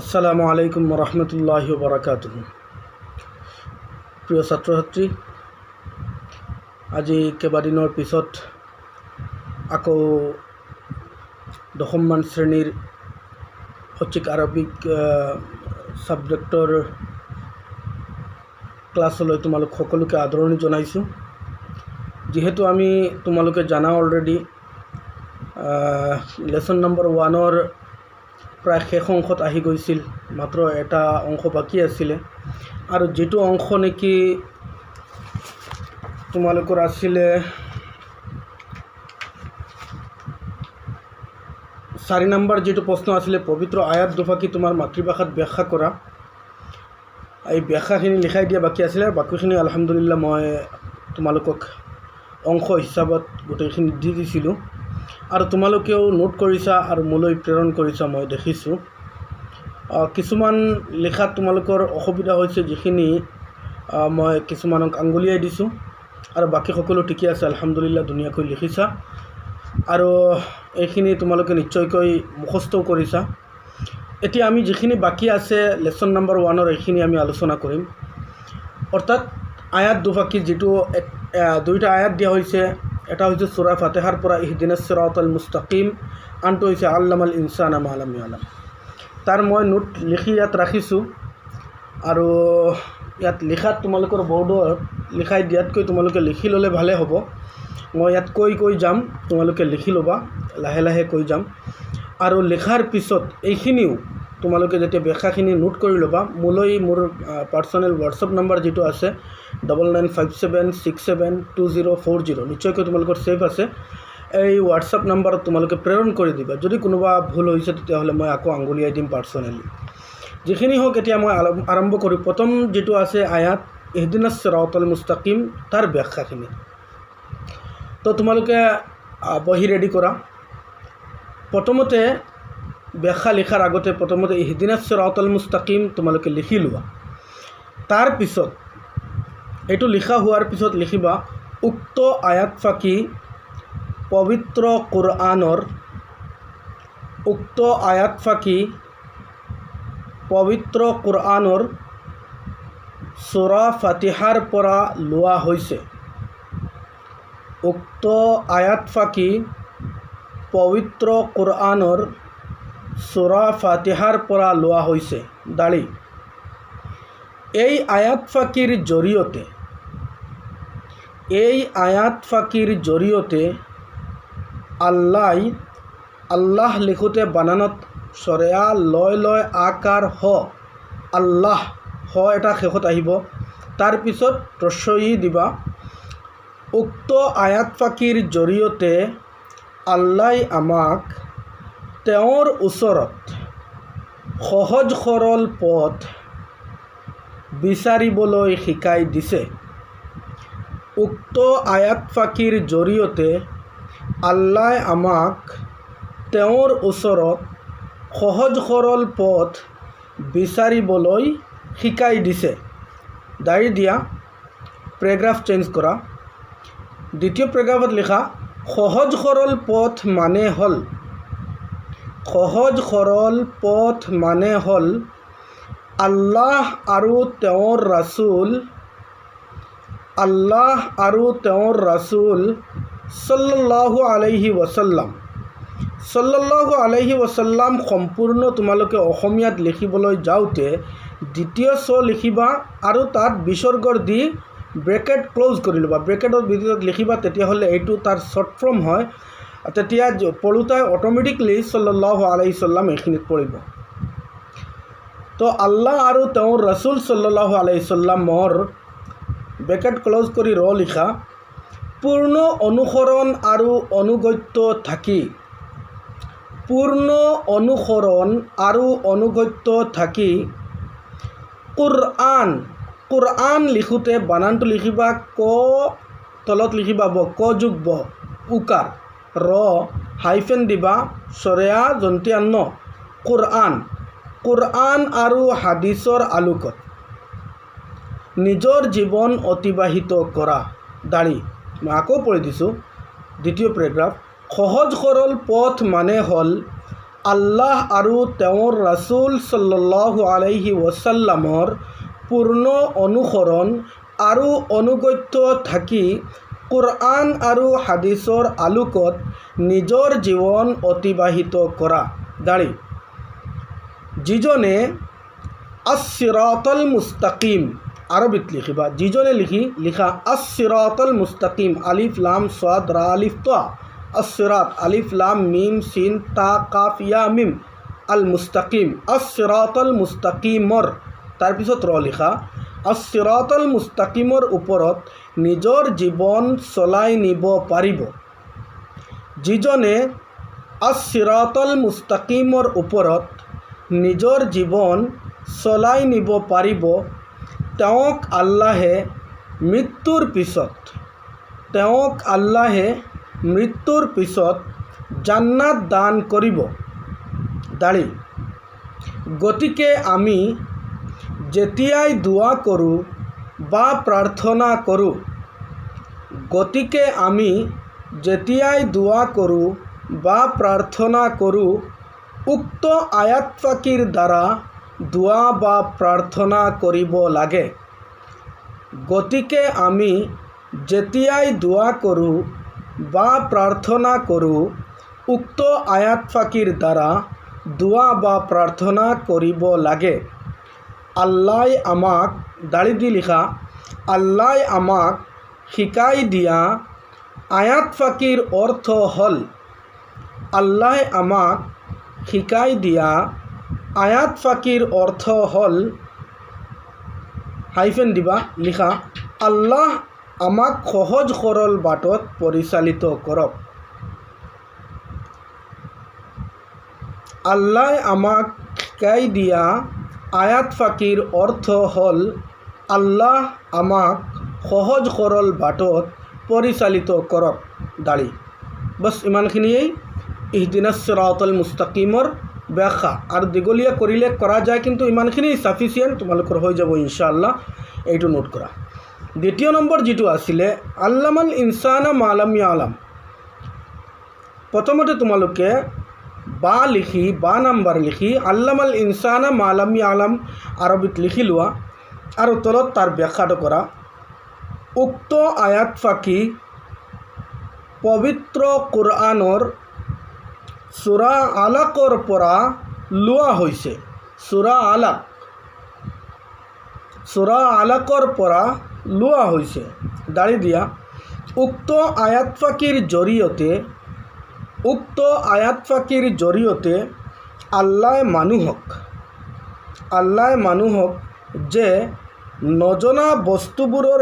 আসসালামু আলাইকুম ৰহমতুল্লাহি বাৰাকাতুহু। প্ৰিয় ছাত্ৰ ছাত্ৰী, আজি কেইবাদিনৰ পিছত আকৌ দশমমান শ্ৰেণীৰ ঐচ্ছিক আৰবিক ছাবজেক্টৰ ক্লাছলৈ তোমালোক সকলোকে আদৰণি জনাইছোঁ। যিহেতু আমি তোমালোকে জানা অলৰেডি লেসন নম্বৰ 1ৰ প্ৰায় শেষ অংশত আহি গৈছিল, মাত্ৰ এটা অংশ বাকী আছিলে। আৰু যেটো অংশ নেকি তোমালোকৰ আছিলে 4 নম্বৰ যেটো প্ৰশ্ন আছিলে, পবিত্ৰ আয়াত দুফা কি তোমাৰ মাতৃভাষাত ব্যাখ্যা কৰা, এই ব্যাখ্যাখিনি লিখাই দিয়া বাকী আছিলে। বাকীখিনি আলহামদুলিল্লাহ মই তোমালোকক অংশ হিচাপত গোটেইখিনি দি দিছিলোঁ আৰু তোমালোকেও নোট কৰিছা আৰু মোলৈ প্ৰেৰণ কৰিছা, মই দেখিছোঁ। কিছুমান লিখাত তোমালোকৰ অসুবিধা হৈছে, যিখিনি মই কিছুমানক আঙুলিয়াই দিছোঁ আৰু বাকী সকলো ঠিকে আছে আলহামদুলিল্লাহ, ধুনীয়াকৈ লিখিছা আৰু এইখিনি তোমালোকে নিশ্চয়কৈ মুখস্থও কৰিছা। এতিয়া আমি যিখিনি বাকী আছে লেসন নম্বৰ 1ৰ এইখিনি আমি আলোচনা কৰিম। অৰ্থাৎ আয়াত দুফাকি যেটো দুইটা আয়াত দিয়া হৈছে, এটা হৈছে সূৰা ফাতিহাৰ পৰা ইহদিনাছ সিৰাতাল মুস্তাকিম, আনটো হৈছে আল্লামাল ইনসানা মা লাম ইয়ালাম। তাৰ মই নোট লিখি ইয়াত ৰাখিছোঁ আৰু ইয়াত লিখাত তোমালোকৰ বৰ্ডত লিখাই দিয়াতকৈ তোমালোকে লিখি ল'লে ভালে হ'ব। মই ইয়াত কৈ যাম, তোমালোকে লিখি ল'বা, লাহে লাহে কৈ যাম। আৰু লিখাৰ পিছত এইখিনিও তোমালোকে যেতিয়া ব্যাখ্যাখিনি নোট কৰি ল'বা, মোলৈ মোৰ পাৰ্চনেল হোৱাটছআপ নম্বৰ যেটো আছে 9957672040, নিশ্চয়কৈ তোমালোকৰ ছেভ আছে। এই হোৱাটছআপ নম্বৰত তোমালোকে প্ৰেৰণ কৰি দিবা। যদি কোনোবা ভুল হৈছে তেতিয়াহ'লে মই আকৌ আঙুলিয়াই দিম পাৰ্চনেলি। যিখিনি হওক, এতিয়া মই আৰম্ভ কৰোঁ। প্ৰথম যেটো আছে আয়াত ইহদিনাছ সিৰাতাল মুস্তাকিম, তাৰ ব্যাখ্যাখিনি। তো তোমালোকে বহি ৰেডি কৰা। প্ৰথমতে ব্যাখ্যা লিখাৰ আগতে প্ৰথমতে ইহদিনাছ সিৰাতাল মুস্তাকিম তোমালোকে লিখি লোৱা। তাৰপিছত এইটো লিখা হোৱাৰ পিছত লিখিবা উক্ত আয়াত ফাকি পবিত্ৰ কোৰআনৰ, উক্ত আয়াত ফাকি পবিত্ৰ কোৰআনৰ সূৰা ফাতিহাৰ পৰা লোৱা হৈছে। উক্ত আয়াত ফাকি পবিত্ৰ কোৰআনৰ সূৰা ফাতিহাৰ পৰা লোৱা হৈছে। দাঢ়ি এই আয়াত ফাকিৰ জৰিয়তে আল্লাহ লিখোঁতে বানানত চৰেয়া লয় আকাৰ হ, আল্লাহ হ এটা শেষত আহিব, তাৰপিছত ৰস্বই দিবা। উক্ত আয়াত ফাকিৰ জৰিয়তে আল্লাহ আমাক তেওঁৰ ওচৰত সহজ সৰল পথ বিচাৰিবলৈ শিকাই দিছে। উক্ত আয়াত ফাকিৰ জৰিয়তে আল্লাহ আমাক তেওঁৰ ওচৰত সহজ সৰল পথ বিচাৰিবলৈ শিকাই দিছে। দাঢ়ি দিয়া, পেৰাগ্ৰাফ চেঞ্জ কৰা। দ্বিতীয় পেৰাগ্ৰাফত লিখা সহজ সৰল পথ মানে হ'ল, সহজ সৰল পথ মানে হ'ল আল্লাহ আৰু তেওঁৰ ৰাসূল সাল্লাল্লাহু আলাইহি ওয়াসাল্লাম সম্পূৰ্ণ তোমালোকে অসমীয়াত লিখিবলৈ যাওঁতে দ্বিতীয় চ লিখিবা আৰু তাত বিসৰ্গৰ দি ব্ৰেকেট ক্লোজ কৰি ল'বা। ব্ৰেকেটৰ ভিতৰত লিখিবা, তেতিয়াহ'লে এইটো তাৰ শ্বৰ্ট ফৰ্ম হয়। তেতিয়া পঢ়োঁতে অট'মেটিকলি সাল্লাল্লাহু আলাইহি ওয়াসাল্লাম এইখিনিত পৰিব। তো আল্লাহ আৰু তেওঁৰ ৰাসূল সাল্লাল্লাহু আলাইহি ওয়াসাল্লামৰ ব্ৰেকেট ক্লোজ কৰি ৰ লিখা পূৰ্ণ অনুসৰণ আৰু অনুগত্য থাকি কোৰআন লিখোঁতে বানানটো লিখিবা ক, তলত লিখিবা ব, ক যোগ ব, উকাৰ, ৰ হাইফেন দিবা, চৰেয়া জন্তীয়ান্ন, কোৰআন আৰু হাদিছৰ আলোকত নিজৰ জীৱন অতিবাহিত কৰা। দাঢ়ি মই আকৌ পঢ়ি দিছোঁ। দ্বিতীয় পেৰাগ্ৰাফ সহজ সৰল পথ মানে হ'ল আল্লাহ আৰু তেওঁৰ ৰাছুল সাল্লাল্লাহু আলাইহি ওয়াসাল্লামৰ পূৰ্ণ অনুসৰণ আৰু অনুগত্য থাকি কুৰআন আৰু হাদিছৰ আলোকত নিজৰ জীৱন অতিবাহিত কৰা। দাঁড়ি যিজনে আছ-সিৰাতাল মুস্তাকিম আরবিত লিখিবা, যিজনে লিখা আছ-সিরাতাল মুস্তাকিম, আলিফ লাম সাদ রা আলিফ তা, আছ-সিরাত আলিফ লাম মিম সিন তা কাফ ইয়া মিম, আল মুস্তাকিম আছ-সিরাতাল মুস্তাকিমৰ তাৰপিছত ৰ লিখা, আছ-সিৰাতাল মুস্তাকিমৰ ওপৰত নিজৰ জীৱন চলাই নিব পাৰিব। যিজনে আছ-সিৰাতাল মুস্তাকিমৰ ওপৰত নিজৰ জীৱন চলাই নিব পাৰিব তেওঁক আল্লাহে মৃত্যুৰ পিছত জান্নাত দান কৰিব। দাঁড়ি গতিকে আমি যেতিয়াই দোৱা কৰোঁ বা প্ৰাৰ্থনা কৰোঁ উক্ত আয়াত ফাকিৰ দ্বাৰা দোৱা বা প্ৰাৰ্থনা কৰিব লাগে। গতিকে আমি যেতিয়াই দোৱা কৰোঁ বা প্ৰাৰ্থনা কৰোঁ উক্ত আয়াত ফাকিৰ দ্বাৰা দোৱা বা প্ৰাৰ্থনা কৰিব লাগে। আল্লাই আমাক দাড়ি দি লিখা, আল্লাই আমাক শিকাই দিয়া আয়াত ফাকিৰ অৰ্থ হ'ল, আল্লাই আমাক শিকাই দিয়া আয়াত ফাকিৰ অৰ্থ হ'ল হাইফেন দিবা, লিখা আল্লাহ আমাক সহজ সৰল বাটত পৰিচালিত কৰক। আল্লাহ আমাক শিকাই দিয়া আয়াত ফাকিৰ অৰ্থ হ'ল আল্লাহ আমাক সহজ সৰল বাটত পৰিচালিত কৰক। দাঁড়ি বছ ইমানখিনিয়েই ইহদিনাছ সিৰাতাল মুস্তাকিমৰ ব্যাখ্যা। আৰু দীঘলীয়া কৰিলে কৰা যায়, কিন্তু ইমানখিনি সাফিচিয়েণ্ট তোমালোকৰ হৈ যাব ইনশাআল্লাহ। এইটো নোট কৰা। দ্বিতীয় নম্বৰ যিটো আছিলে আল্লামাল ইনসানা মা লাম ইয়ালাম, প্ৰথমতে তোমালোকে বা নাম্বাৰ লিখি আল্লামাল ইনসানা মা লাম ইয়ালাম আৰবিত লিখি লোৱা আৰু তলত তাৰ ব্যাখ্যাটো কৰা। উক্ত আয়াত ফাকি পবিত্ৰ কুৰআনৰ সূৰা আলাকৰ পৰা লোৱা হৈছে। সূৰা আলাকৰ পৰা লোৱা হৈছে। দাঁড়ি দিয়া উক্ত আয়াত ফাকিৰ জৰিয়তে আল্লাহ মানুহক যে নজনা বস্তুবোৰৰ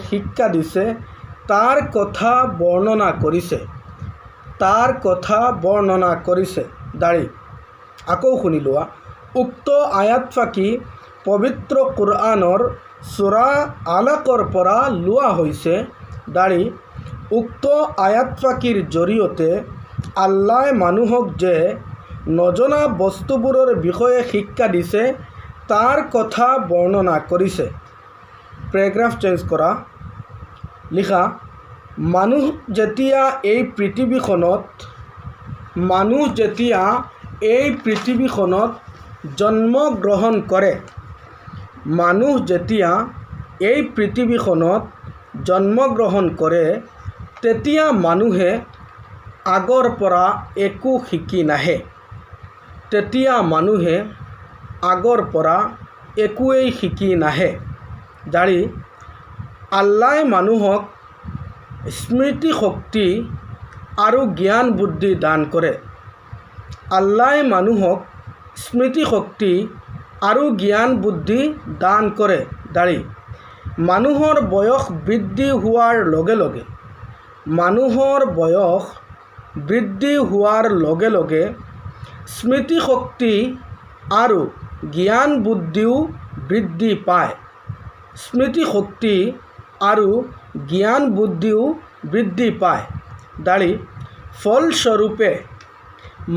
শিক্ষা দিছে তাৰ কথা বৰ্ণনা কৰিছে। দাঁড়ি আকৌ শুনি লোৱা, উক্ত আয়াত ফাকি পবিত্ৰ কুৰআনৰ সূৰা আলাকৰ পৰা লোৱা হৈছে। দাঁড়ি উক্ত আয়াত ফাকিৰ জৰিয়তে আল্লাহ মানুহক যে নজনা বস্তুবোৰৰ বিষয়ে শিক্ষা দিছে তাৰ কথা বৰ্ণনা কৰিছে। পেৰাগ্ৰাফ চেঞ্জ কৰা, লিখা মানুহ যেতিয়া এই পৃথিৱীখনত জন্মগ্ৰহণ কৰে তেতিয়া মানুহে আগৰ পৰা একো শিকি নাহে। একোৱেই শিকি নাহে। দাঁড়ি আল্লাহ মানুহক স্মৃতি শক্তি আৰু জ্ঞান বুদ্ধি দান কৰে। আল্লাহ মানুহক স্মৃতি শক্তি আৰু জ্ঞান বুদ্ধি দান কৰে। দাঁড়ি মানুহৰ বয়স বৃদ্ধি হোৱাৰ লগে লগে স্মৃতি শক্তি আৰু জ্ঞান বুদ্ধিও বৃদ্ধি পায়। দাঁড়ি ফলস্বৰূপে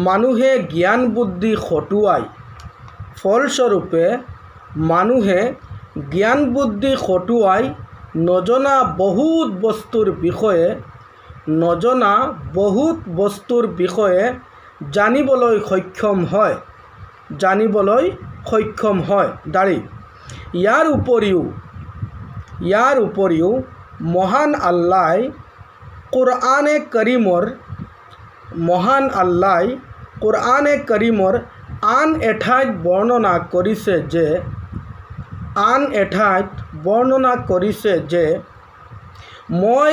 মানুহে জ্ঞান বুদ্ধি খটুৱাই নজনা বহুত বস্তুৰ বিষয়ে নজনা বহুত বস্তুৰ বিষয়ে জানিবলৈ সক্ষম হয় দাঢ়ি। ইয়াৰ উপৰিও মহান আল্লাই কোৰআনে কৰিমৰ আন এঠাইত বৰ্ণনা কৰিছে যে মই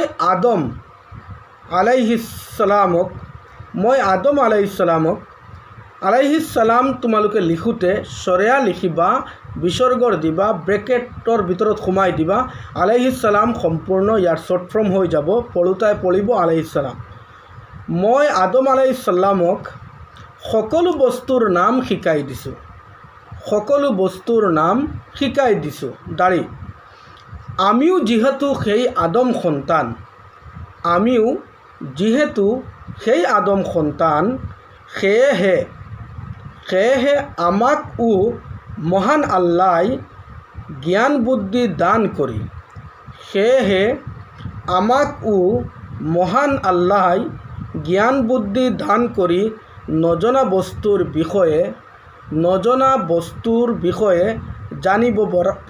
আদম আলাইহিছ সালাম তোমালোকে লিখোঁতে চৰেয়া লিখিবা, বিসৰ্গৰ দিবা, ব্ৰেকেটৰ ভিতৰত সোমাই দিবা। আলাইহিছ সালাম সম্পূৰ্ণ ইয়াৰ শ্বৰ্ট ফৰ্ম হৈ যাব, পঢ়োতাই পঢ়িব আলাইহিছ সালাম। মই আদম আলাইহিছ সালামক সকলো বস্তুৰ নাম শিকাই দিছোঁ দাঢ়ি। আমিও যিহেতু সেই আদম সন্তান সেয়েহে আমাকো মহান আল্লাই জ্ঞান বুদ্ধি দান কৰি নজনা বস্তুৰ বিষয়ে জানিব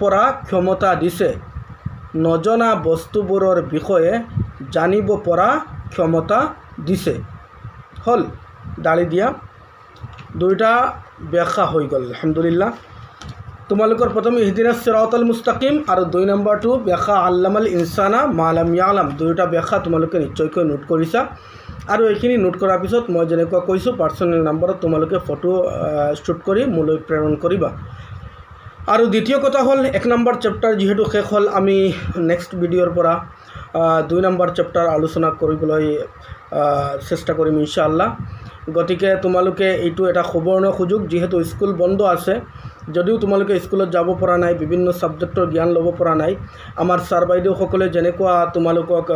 পৰা ক্ষমতা দিছে। নজনা বস্তুবোৰৰ বিষয়ে জানিব পৰা ক্ষমতা দিছে। হ'ল দাঢ়ি দিয়া দুইটা ব্যাখ্যা হৈ গ'ল আলহামদুলিল্লাহ। তোমালোকৰ প্ৰথমে ইহদিনাছ সিৰাতাল মুস্তাকিম আৰু 2 নম্বৰটো ব্যাখ্যা আল্লামাল ইনসানা মা লাম ইয়ালাম। দুয়োটা ব্যাখ্যা তোমালোকে নিশ্চয়কৈ নোট কৰিছা। আৰু এইখিনি নোট কৰাৰ পিছত মই যেনেকুৱা কৈছোঁ পাৰ্চনেল নম্বৰত তোমালোকে ফটো শ্বুট কৰি মোলৈ প্ৰেৰণ কৰিবা। আৰু দ্বিতীয় কথা হ'ল 1 নম্বৰ চেপ্টাৰ যিহেতু শেষ হ'ল, আমি নেক্সট ভিডিঅ'ৰ পৰা 2 নম্বৰ চেপ্টাৰ আলোচনা কৰিবলৈ চেষ্টা কৰিম ইনশাআল্লাহ। গতিকে তোমালোকে এইটো এটা সুবৰ্ণ সুযোগ, যিহেতু স্কুল বন্ধ আছে, যদিও তোমালোকে স্কুলত যাব পৰা নাই, বিভিন্ন ছাবজেক্টৰ জ্ঞান ল'ব পৰা নাই, আমাৰ ছাৰ বাইদেউসকলে যেনেকুৱা তোমালোকক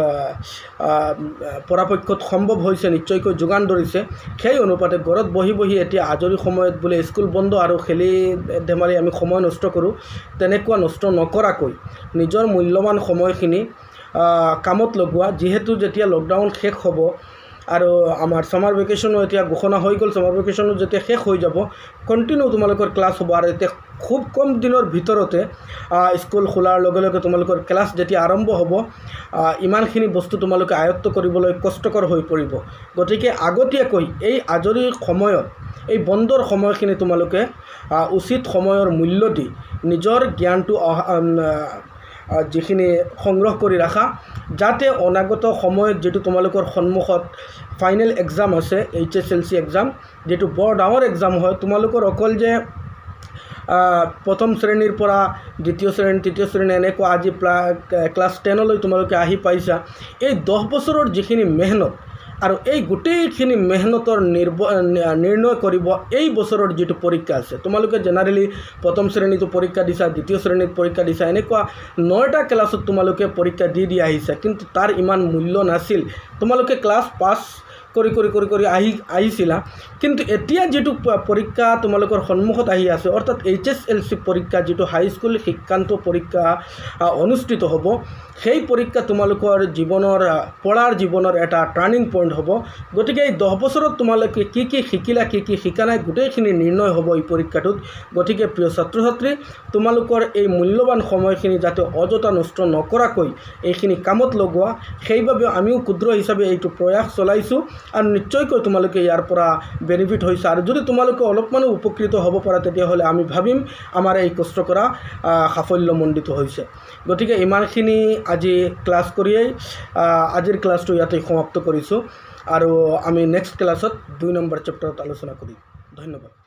পৰাপক্ষত সম্ভৱ হৈছে নিশ্চয়কৈ যোগান ধৰিছে, সেই অনুপাতে ঘৰত বহি এতিয়া আজৰি সময়ত বোলে স্কুল বন্ধ আৰু খেলি ধেমালি আমি সময় নষ্ট কৰোঁ, তেনেকুৱা নষ্ট নকৰাকৈ নিজৰ মূল্যৱান সময়খিনি কামত লগোৱা। যিহেতু যেতিয়া লকডাউন শেষ হ'ব আৰু আমাৰ ছামাৰ ভেকেশ্যনো এতিয়া ঘোষণা হৈ গ'ল, ছামাৰ ভেকেশ্যনো যেতিয়া শেষ হৈ যাব কণ্টিনিউ তোমালোকৰ ক্লাছ হ'ব। আৰু এতিয়া খুব কম দিনৰ ভিতৰতে স্কুল খোলাৰ লগে লগে তোমালোকৰ ক্লাছ যেতিয়া আৰম্ভ হ'ব, ইমানখিনি বস্তু তোমালোকে আয়ত্ত কৰিবলৈ কষ্টকৰ হৈ পৰিব। গতিকে আগতীয়াকৈ এই আজৰি সময়ত, এই বন্ধৰ সময়খিনি তোমালোকে উচিত সময়ৰ মূল্য দি নিজৰ জ্ঞানটো যিখিনি সংগ্ৰহ কৰি ৰাখা, যাতে অনাগত সময়ত যিটো তোমালোকৰ সন্মুখত ফাইনেল এক্সাম আছে, HSLC এক্সাম, যিটো বৰ ডাঙৰ এক্সাম হয়, তোমালোকৰ অকল যে প্ৰথম শ্ৰেণীৰ পৰা দ্বিতীয় শ্ৰেণী, তৃতীয় শ্ৰেণী এনেকুৱা আজি ক্লাছ 10লৈ তোমালোকে আহি পাইছা, এই 10 বছৰৰ যিখিনি মেহনত আৰু এই গোটেইখিনি মেহনতৰ নিৰ্ণয় কৰিব এই বছৰৰ যিটো পৰীক্ষা আছে। তোমালোকে জেনাৰেলি প্ৰথম শ্ৰেণীটো পৰীক্ষা দিছা, দ্বিতীয় শ্ৰেণীত পৰীক্ষা দিছা, এনেকুৱা 9টা ক্লাছত তোমালোকে পৰীক্ষা দি আহিছা, কিন্তু তাৰ ইমান মূল্য নাছিল। তোমালোকে ক্লাছ পাছ কৰি আহিছিলা, কিন্তু এতিয়া যিটো পৰীক্ষা তোমালোকৰ সন্মুখত আহি আছে, অৰ্থাৎ HSLC পৰীক্ষা, যিটো হাইস্কুল শিক্ষান্ত পৰীক্ষা অনুষ্ঠিত হ'ব, সেই পৰীক্ষা তোমালোকৰ পঢ়াৰ জীৱনৰ এটা টাৰ্ণিং পইণ্ট হ'ব। গতিকে এই 10 বছৰত তোমালোকে কি শিকিলা, কি শিকা নাই, গোটেইখিনি নিৰ্ণয় হ'ব এই পৰীক্ষাটোত। গতিকে প্ৰিয় ছাত্ৰ ছাত্ৰী, তোমালোকৰ এই মূল্যৱান সময়খিনি যাতে অযথা নষ্ট নকৰাকৈ এইখিনি কামত লগোৱা, সেইবাবে আমিও ক্ষুদ্ৰ হিচাপে এইটো প্ৰয়াস চলাইছোঁ আৰু নিশ্চয়কৈ তোমালোকে ইয়াৰ পৰা বেনিফিট হৈছে। আৰু যদি তোমালোকে অলপমানো উপকৃত হ'ব পৰা, তেতিয়াহ'লে আমি ভাবিম আমাৰ এই কষ্ট কৰা সাফল্যমণ্ডিত হৈছে। গতিকে ইমানখিনি আজি ক্লাছ কৰিয়েই আজিৰ ক্লাছটো ইয়াতে সমাপ্ত কৰিছোঁ আৰু আমি নেক্সট ক্লাছত 2 নম্বৰ চেপ্টাৰত আলোচনা কৰিম। ধন্যবাদ।